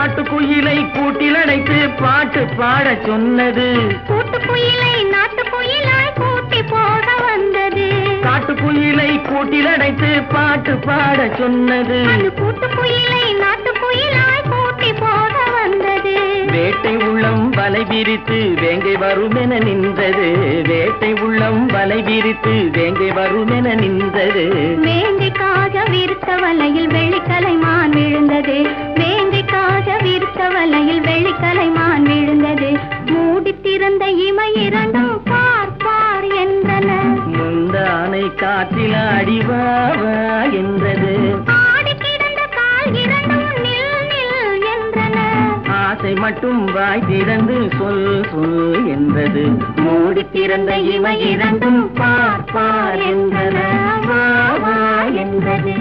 காட்டுக்குயிலை கூட்டில் அடைத்து பாட்டு பாட சொன்னது. கூட்டுக்குயிலை நாட்டுக்குயிலாய் கூட்டி போக வந்தது. காட்டுக்குயிலை கூட்டில் அடைத்து பாட்டு பாட சொன்னது. அந்த கூட்டுக்குயிலை நாட்டுக்குயிலாய் கூட்டி போக வந்தது. வேட்டை உள்ளம் வலை விரித்து வேங்கை வருமென நின்றது. வேட்டை உள்ளம் வலை விரித்து வேங்கை வருமென நின்றது. வேங்கைக்காக விரித்த வலையில் வெள்ளிக்கலைமான் விழுந்தது. வேங்கைக்காக விரித்த வலையில் வெள்ளிக்கலைமான் விழுந்தது. மூடி திறந்த இமை இரண்டும் பார் பார் என்றன. முந்தானை காற்றில் அடிவாவா என்றது. ஆடி கிடந்த கால் இரண்டும் நில் நில் என்றன. ஆசை மட்டும் வாய் திறந்து சொல் சொல் என்றது. மூடி திறந்த இமை இரண்டும் பார் பார் என்றன. வா வா என்றது.